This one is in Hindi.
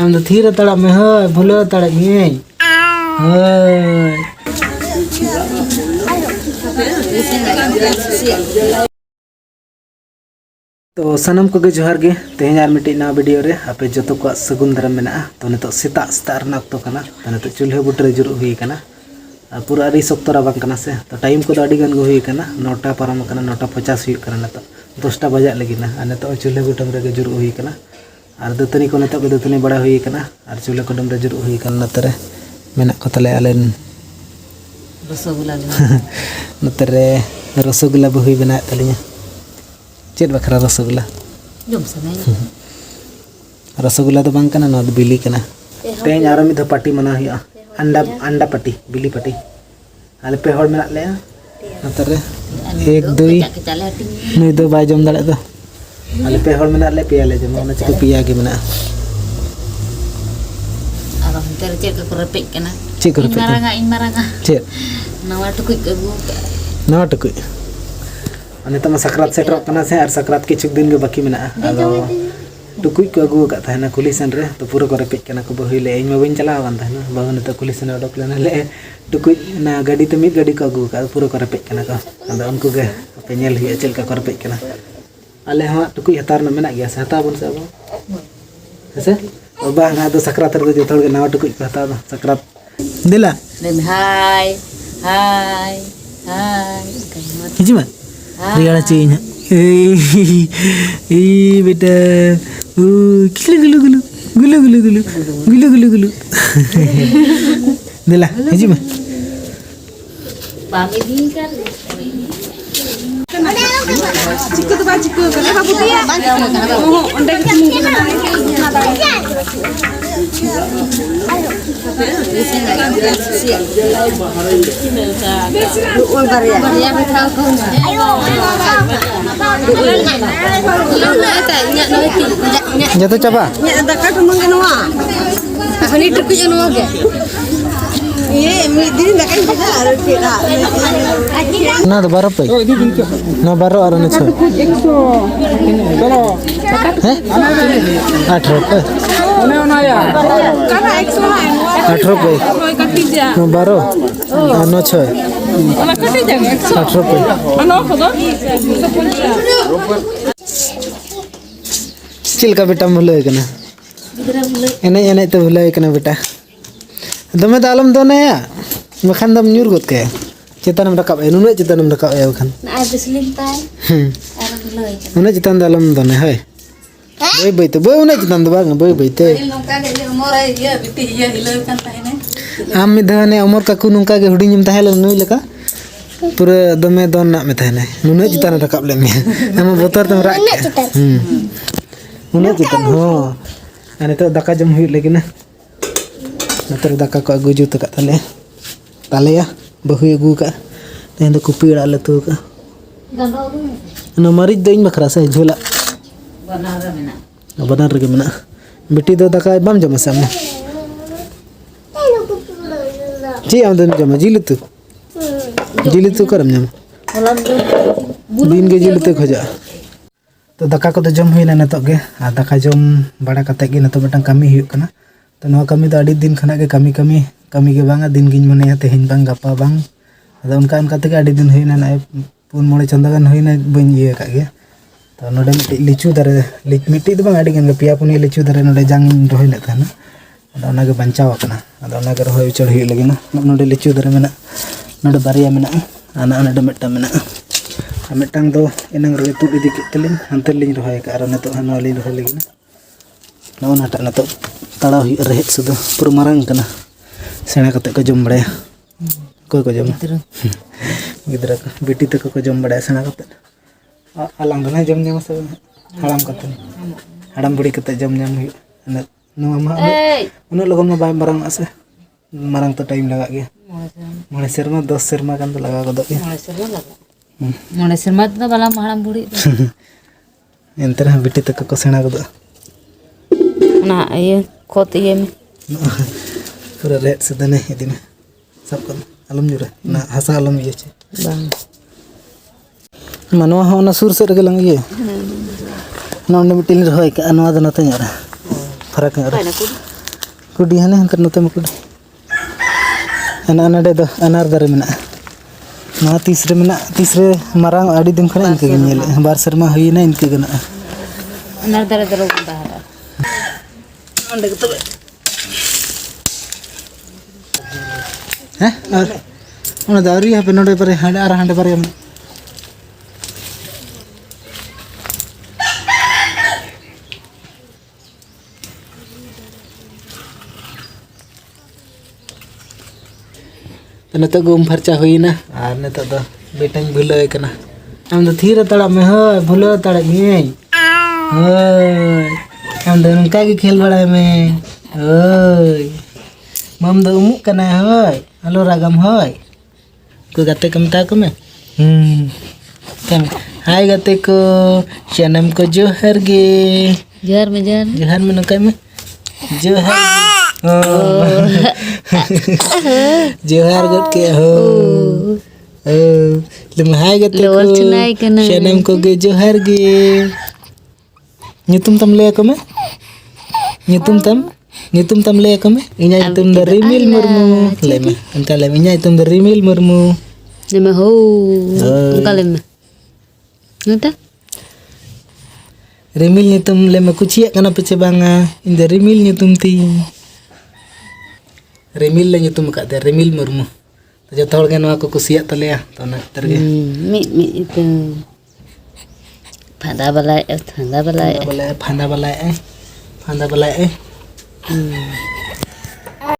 हम तो थीर तड़ा में है भूलो तड़ा में तो सनम को जोहार गे तेहर मिट्टी ना वीडियो रे आपे जो को सगुन दाराम मेना तो नितो सेता सेता रना अक्तो कना तो नितो चूल्हे बुटरे जुरुग हुई कना पूरा अड़ी सप्तरा बांग कना से तो टाइम को अड़ी गन हुई कना 9टा पारम कना 9:50 हुई कना नितो 10टा बजा लगिना और नितो चूल्हे बुटम रे जुरुग हुई कना और दतनी को नितो दतनी बड़ा हुई कना और चूल्हे कुडम रे जुरुग हुई कना नतरे मेना को तले आलेन रसगुल्ला नतरे रसगुल्ला बहुई बना तलिया चेत बखरा रसगुल्ला जम सनाई रसगुल्ला तो बांग कना न बिली कना तेज आरो मिद पार्टी मना हुआ अंडा पार्टी बिली पार्टी आले पे हड़ मेना ले नतरे एक दुई नुई दो बाय जम दाड़े दो आले पे हड़ मेना ले पिया ले जम ओना चिको पिया गे मेना आरो हंतर चेक को रेपेक कना चेक को रेपेक इन मारंगा चेक नवा टुकुई अगु नवा टुकुई अने तमा सकरात सेटर कना से और सकरात किछु दिन के बाकी मेना आदो टुकुई को अगु का थाना कुली सन रे तो पूरा को रेपेक कना को बहुई ले इन में बइन चला कान थाना बावन तो कुली सन ओडक लेना ले टुकुई ना गाड़ी तो मिद गाड़ी को अगु का पूरा को रेपेक कना का आदो उनको के पे नेल हुई चल का रेपेक कना आले हा टुकुई हतार न मेना गया हता बन से अब हसे बा ना दो सकरात रे जो थोड़ के नवा टुकुई को हता सकरात दिला हाय हाय हाय हिजिमा रियाला चीज ए बेटा गुलु गुलु गुलु गुलु गुलु गुलु गुलु गुलु दिला हिजी में बामी दी कर चिक्कू तो बा चिक्कू कले बाबू दिया ओंडे jatuh coba daka tumang kenua ini tukui kenua ke iya ini daka juga harus kita nah itu baru apa nah baru orang itu ₹8 karena ekstra nah baru ano coy chill का बेटा भूल कना एने एने तो भूल कना बेटा दमे तो आलम दो नया बखान दम न्यूर गोत के चेतन में रकाब नुने चेतन में रकाब ए बखान ना बिस्लिम ताई और भुलई नुने चेतन द आलम दो ने है बई बई तो बई नुने चेतन द बांग बई बई ते नोका के मोर ये बिटी ये हिलय kan ताइने आम मिधने अमर काकू नुका के हुडिंग में ताहेल नुई लेका पूरा दमे दोन ना में ताहेने नुने चेतन रकाब ले में हम बोतर तम राक उन्हें चिकन हो अने तो दाका जम हुई लेकिन नतर दाका को अगु जुत का ताले या बहु अगु का तेन तो कुपीड़ा ले तो का न मरीज देइन बखरा से झोला बनार रे मेना बेटी दो दाका बम जम से हम जी हम दन जम जिल तू करम जम दिन के जिल तू खजा तो दाका को तो जम हुई ना नतो गे आ दाका जम बड़ा कते गे नतो मटन कमी हुई कना तो नो कमी तो अड़ी दिन खना के कमी कमी कमी के बांगा दिन गिन मने तेहेन बांग गपा बांग अदा उनका उनका ते अड़ी दिन हुई ना पुन मोड़े चंदा गन हुई ना बन ये का गे तो नोडे मिट्टी लिचू दरे मिट्टी तो बांग अड़ी गन पिया पुनी लिचू दरे नोडे जांग रोहि ले थाना अदा ओना के बंचाव कना अदा ओना के रोहि उचड़ हुई लगिना नोडे लिचू दरे मेना नोडे बारिया मेना आना नोडे मिट्टा मेना मिट्टांग दो इनंग रे तुद इदी केतलिन हंते लिन रोहाय का आरो नतो हनो लिन रोहाय लगिना नौ नाटा नतो तड़ा हुई रेत सुदो पुर मारंग कना सेना कते को जम बड़ाया कोई को जम गिदरा को बेटी तक को जम बड़ाया सेना कते आलांग दना जम जम से हड़ाम कते हड़ाम बुड़ी कते जम जम हुई नो मा उन लोगन में बाय मारंग आसे मारंग तो टाइम लगा गया मोने शर्मा 10 शर्मा कान तो लगा गदो के मोने शर्मा तो बाला महाराम बुड़ी एंतर बेटी तक को सेना गदो ना ये खोत ये में पूरा रेट से दने इदी में सब को आलम जुरे ना हसा आलम ये छे बांग मनवा हो ना सुर से रगे लंग ये ना मिट्टी रहोय का नवा दना तन्यारा फरक कुडी हाने हंतर नते में कुडी अना नडे दो अनार दारे मेना ना तीसरे मेना तीसरे मारांग आड़ी दिन खने इनके गेले बार शर्मा होइना इनके गना अनार दारे दरो बाहर अंडे तो हैं और उन दारी यहाँ पे नोडे पर हांडे आर हांडे पर तो नत गुम फर्चा हुईना और नत तो बेटा भूलो कना हम तो थीर तड़ा में हो भूलो तड़ा में हम तो उनका की खेल बड़ा में मम दो उमुक कना होय हेलो रागम होय को गाते कमता को में कम हाय गाते को जन्म को जोहर गे जोहर में नका में जोहर जोहर गत के हो लम हाय गाते को जन्म को गे जोहर गे nyutum tam le ko me nyutum tam le ko me inya nyutum da rimil murmu le me anta le inya nyutum da rimil murmu le me ho ungka le me nata rimil nyutum le me kuciak kana pece banga inda rimil nyutum ti rimil le nyutum ka da rimil murmu joto hor ge noa ko kusiak taleya to na terge mi itu Phanda balai phanda balai